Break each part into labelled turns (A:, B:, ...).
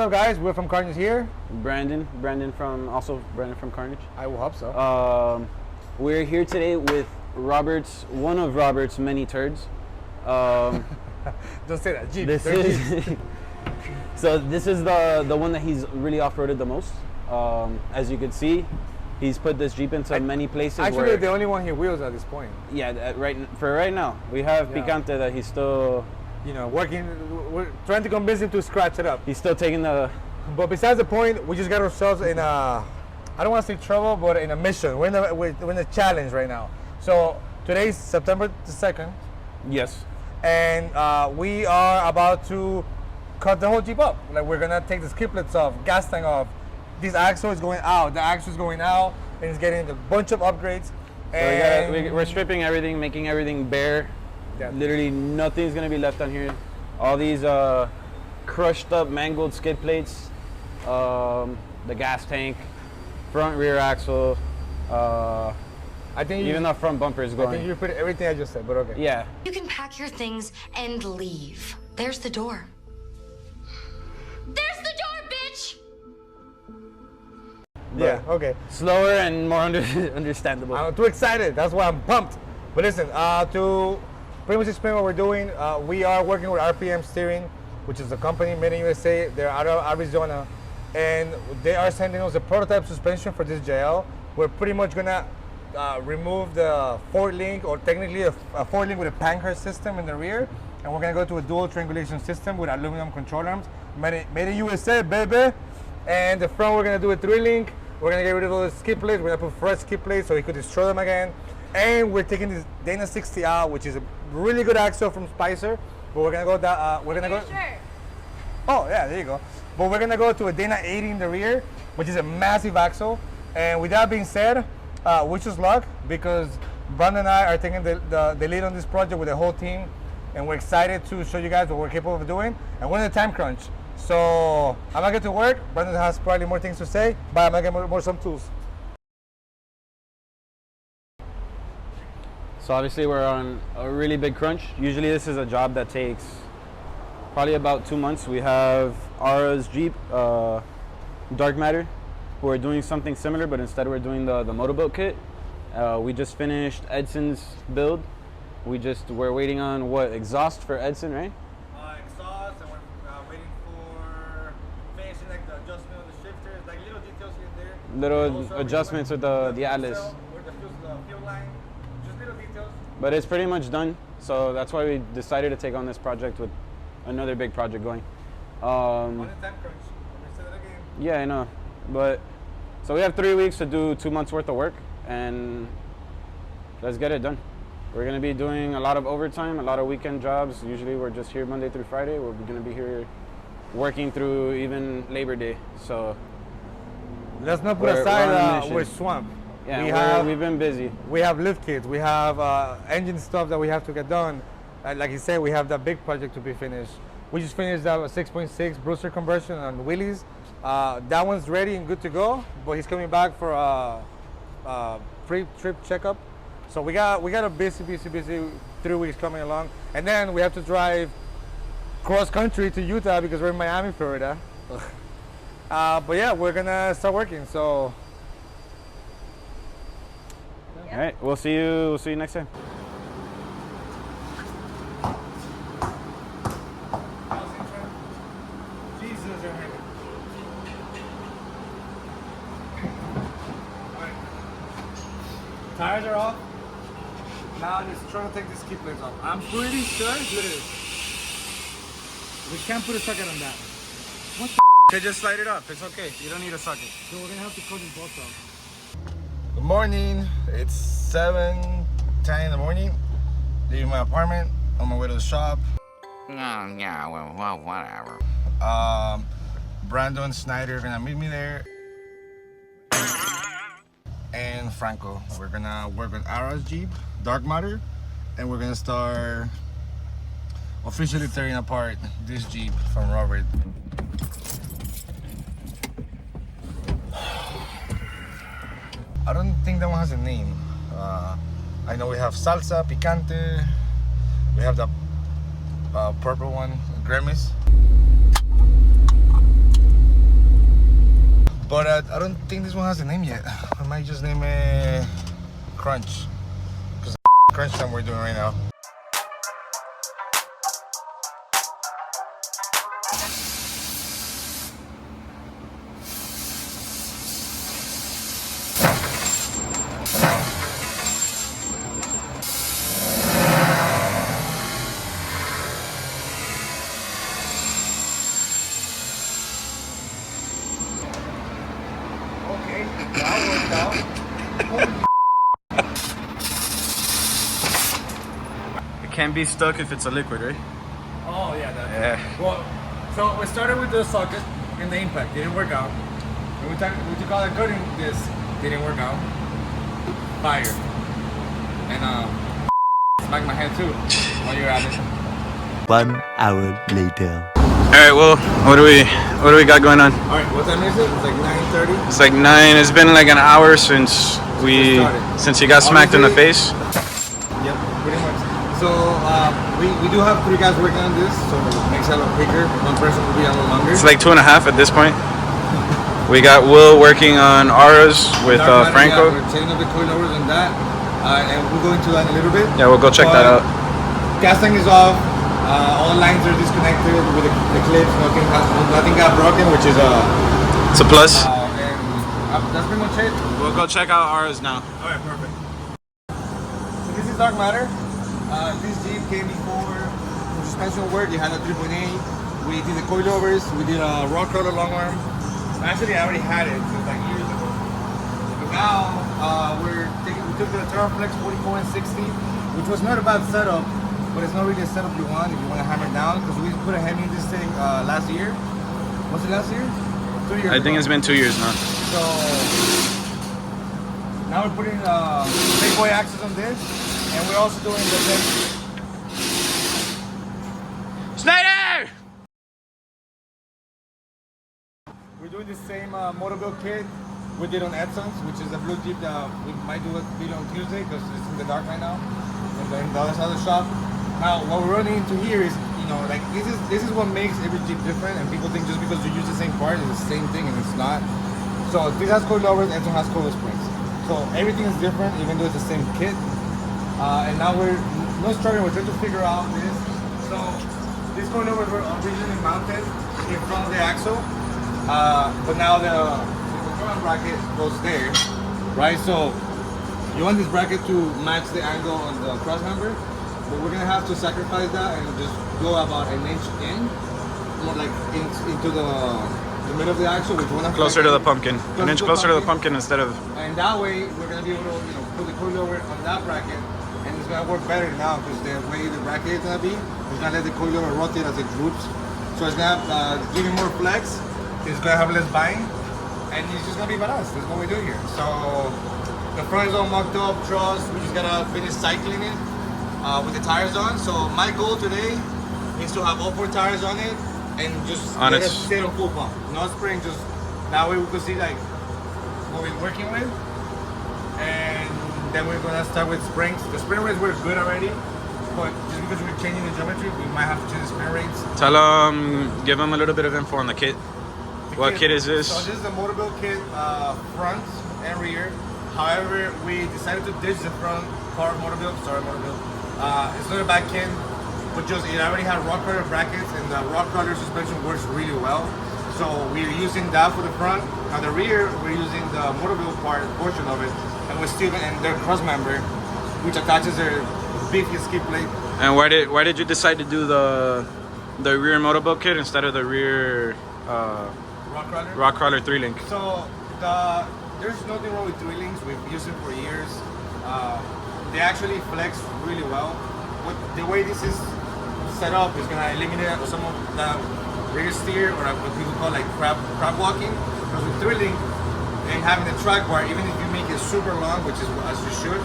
A: up, guys? We're from Karnage here.
B: Brandon from Karnage.
A: I will hope so.
B: We're here today with one of Robert's many turds.
A: Don't say that. Jeep.
B: This is so this is the one that he's really off-roaded the most. As you can see, he's put this Jeep into many places.
A: Actually, the only one he wheels at this point.
B: Yeah, right now we have Picante that he's still,
A: working. We're trying to convince him to scratch it up.
B: He's still taking the.
A: But besides the point, we just got ourselves in a, I don't want to say trouble, but in a mission. We're in a challenge right now. So today's September the 2nd.
B: Yes.
A: And we are about to cut the whole Jeep up. Like, we're gonna take the skiplets off, gas tank off. This axle is going out. The axle is going out, and it's getting a bunch of upgrades. And
B: we're stripping everything, making everything bare.
A: Yeah.
B: Literally nothing's gonna be left on here. All these crushed up, mangled skid plates, the gas tank, front rear axle.
A: I think
B: even the front bumper is going.
A: I think you put everything I just said, but okay.
B: Yeah.
C: You can pack your things and leave. There's the door. There's the door, bitch!
A: Yeah, okay.
B: Slower and more understandable.
A: I'm too excited. That's why I'm pumped. But listen, to pretty much explain what we're doing, we are working with RPM Steering, which is a company made in USA. They're out of Arizona, and they are sending us a prototype suspension for this JL. We're pretty much gonna remove the forward link, or technically a forward link with a panker system in the rear, and we're gonna go to a dual triangulation system with aluminum control arms, made in USA, baby. And the front, we're gonna do a 3-link. We're gonna get rid of all the skid plates. We're gonna put fresh skid plates so he could destroy them again. And we're taking this Dana 60 out, which is a really good axle from Spicer. But we're gonna go that. We're gonna go.
C: Sure.
A: Oh yeah, there you go. But we're gonna go to a Dana 80 in the rear, which is a massive axle. And with that being said, wish us luck, because Brandon and I are taking the lead on this project with the whole team, and we're excited to show you guys what we're capable of doing. And we're in a time crunch. So I'm gonna get to work. Brandon has probably more things to say, but I'm gonna get more some tools.
B: So obviously we're on a really big crunch. Usually this is a job that takes probably about 2 months. We have Ara's Jeep, Dark Matter, who are doing something similar, but instead we're doing the motorboat kit. We just finished Edson's build. We're waiting on exhaust for Edson, right?
A: Exhaust, and we're waiting for finishing like the adjustment of the shifters, like little details here and there.
B: Little adjustments with the Atlas.
A: With the fuel line, just little details.
B: But it's pretty much done. So that's why we decided to take on this project with another big project going.
A: On the time crunch. Let me say that again.
B: Yeah, I know. But so we have 3 weeks to do 2 months worth of work, and let's get it done. We're gonna be doing a lot of overtime, a lot of weekend jobs. Usually we're just here Monday through Friday. We're gonna be here working through even Labor Day. So
A: let's not put aside we're swamped.
B: Yeah, we've been busy.
A: We have lift kits. We have engine stuff that we have to get done. Like you said, we have that big project to be finished. We just finished that 6.6 Brewster conversion on wheelies. That one's ready and good to go, but he's coming back for a pre-trip checkup. So we got a busy 3 weeks coming along, and then we have to drive cross country to Utah because we're in Miami, Florida. But yeah, we're gonna start working. So
B: all right, we'll see you next time.
A: Tires are off. Now just trying to take the skid plates off. I'm pretty sure, look at this. We can't put a socket on that. What the Okay, just slide it up. It's okay. You don't need a socket. So we're gonna have to cut these bolts off. Good morning. It's 7:10 in the morning. Leaving my apartment on my way to the shop.
D: Yeah, well, whatever.
A: Brandon Snyder are gonna meet me there. And Franco. We're gonna work on Ara's Jeep, Dark Matter, and we're gonna start officially tearing apart this Jeep from Robert. I don't think that one has a name. I know we have Salsa, Picante, we have the purple one, Grimace. But I don't think this one has a name yet. I might just name it Crunch. Because crunch time we're doing right now. Okay, that worked out.
B: It can't be stuck if it's a liquid, right?
A: Oh yeah, that's
B: Yeah.
A: well. So we started with the socket and the impact. Didn't work out. And we took all the good in this. Didn't work out. Fire. And smacked my head too while you're at it.
E: 1 hour later.
B: All right. Well, what do we got going on?
A: All right, what time is it? It's like 9:30.
B: It's like 9. It's been like an hour since you got smacked in the face.
A: Yep, pretty much. So we do have 3 guys working on this, so it makes it a lot quicker. One person will be a little longer.
B: It's like 2.5 at this point. We got Will working on auras with Franco.
A: Yeah, we're setting up the coilovers and that, and we'll go into that in a little bit.
B: Yeah, we'll go check that out.
A: Gas tank is off. All lines are disconnected with the clips. Nothing got broken, which is
B: It's a plus.
A: and that's pretty much it.
B: We'll go check out auras now.
A: All right, perfect. So this is dark matter. This Jeep came before for suspension work. It had a 3.8. We did the coilovers. We did a rock crawler long arm. Actually, I already had it since like years ago. But now we took the Terraflex 44 and 60, which was not a bad setup, but it's not really a setup you want if you want to hammer it down. Because we put a Hemi in this thing last year. Was it last year? 2 years.
B: I think it's been 2 years now.
A: So now we're putting big boy axles on this, and we're also doing the same.
B: Snyder!
A: We're doing the same motorbuild kit we did on Edson's, which is a blue Jeep that we might do a video on Tuesday because it's in the dark right now, in the other side of the shop. Now, what we're running into here is, like this is what makes every Jeep different, and people think just because you use the same part, it's the same thing, and it's not. So this has coilovers, Edson has coil springs. So everything is different, even though it's the same kit. And now we're not struggling, we're trying to figure out this. So these coilovers were originally mounted in front of the axle, but now the front bracket goes there, right? So you want this bracket to match the angle on the cross member, but we're gonna have to sacrifice that and just go about an inch in, more like into the middle of the axle, which one
B: Closer to the pumpkin. An inch closer to the pumpkin instead of.
A: And that way we're gonna be able to put the coilover on that bracket, and it's gonna work better now because the way the bracket is gonna be, it's gonna let the coilover rotate as it droops. So it's gonna give you more flex. It's gonna have less bind, and it's just gonna be badass. That's what we do here. So the front is all mocked up, truss. We just gotta finish cycling it with the tires on. So my goal today is to have all 4 tires on it and just
B: On
A: let
B: it.
A: it sit on full pump. No spring, just that way we can see like what we're working with. And then we're gonna start with springs. The spring rates were good already, but just because we're changing the geometry, we might have to change the spring rates.
B: Give them a little bit of info on the kit. What kit is this?
A: So this is the motorbuild kit, front and rear. However, we decided to ditch the front car motorbuild. It's not a bad kit, but just it already had rock crawler brackets, and the rock crawler suspension works really well. So we're using that for the front. On the rear, we're using the motorbuild portion of it, and we're still and their cross member, which attaches their beefy skid plate.
B: And why did you decide to do the rear motorboat kit instead of the rear rock crawler 3-link?
A: So there's nothing wrong with 3-links. We've used it for years. They actually flex really well. The way this is set up is gonna eliminate some of the rear steer, or what people call like crab walking. Because with 3-link and having the track bar, even if you make it super long, which is as you should,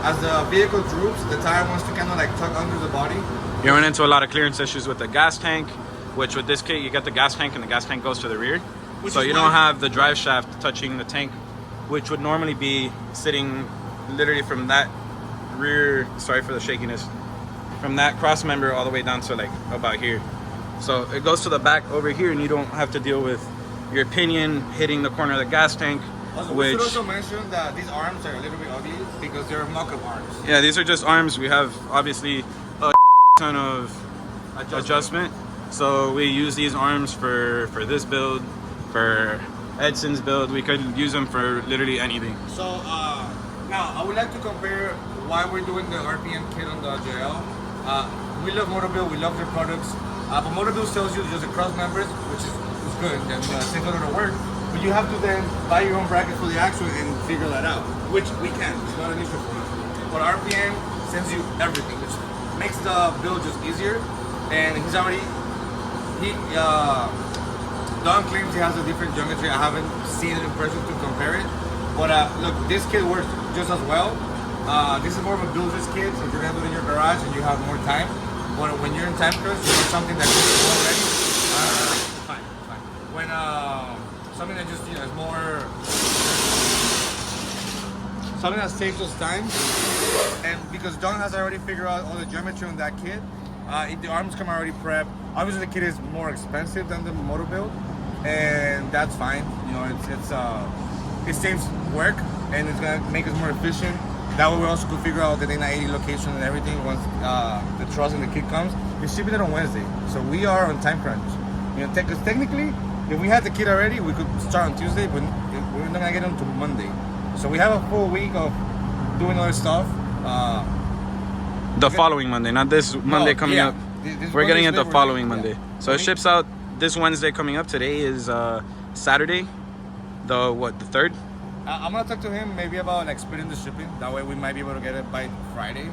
A: as the vehicle droops, the tire wants to kind of like tuck under the body.
B: You run into a lot of clearance issues with the gas tank, which with this kit you get the gas tank and the gas tank goes to the rear. So you don't have the drive shaft touching the tank, which would normally be sitting literally from that rear, sorry for the shakiness, from that cross member all the way down to like about here. So it goes to the back over here, and you don't have to deal with your pinion hitting the corner of the gas tank.
A: Also,
B: Which,
A: we should also mention that these arms are a little bit ugly because they're mock-up arms.
B: yeah, these are just arms. We have obviously a ton of adjustment. So we use these arms for this build, for Edson's build. We could use them for literally anything.
A: So now I would like to compare why we're doing the RPM kit on the JL. We love Motorbuild, we love their products, but Motorbuild sells you just the cross members, which is good, and takes a lot of work. But you have to then buy your own bracket for the axle and figure that out, which we can. It's not an issue for us. But RPM sends you everything, which makes the build just easier. And he's already Don claims he has a different geometry. I haven't seen it in person to compare it. But look, this kit works just as well. This is more of a builder's kit, so if you're gonna do it in your garage and you have more time. But when you're in time crunch, you need something that can go already. Fine. When something that just is more, something that saves us time, and because Don has already figured out all the geometry on that kit, if the arms come already prepped. Obviously, the kit is more expensive than the motor build, and that's fine. You know, it saves work and it's gonna make us more efficient. That way, we also could figure out the Dana 80 location and everything once the truss and the kit comes. We're shipping it on Wednesday, so we are on time crunch. You know, because technically, if we had the kit already, we could start on Tuesday, but we're not gonna get it until Monday. So we have a full week of doing other stuff.
B: The following Monday, not this Monday coming up. We're getting it the following Monday. So it ships out this Wednesday coming up. Today is Saturday, the 3rd?
A: I'm gonna talk to him maybe about like splitting the shipping. That way we might be able to get it by Friday.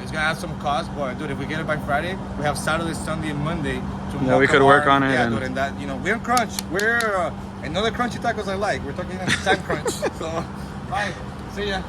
A: It's gonna have some cost, but dude, if we get it by Friday, we have Saturday, Sunday, and Monday to
B: Yeah, we could work on it.
A: Yeah, dude, and that, you know, we're in crunch. We're another crunchy tacos I like. We're talking time crunch. So, bye. See ya.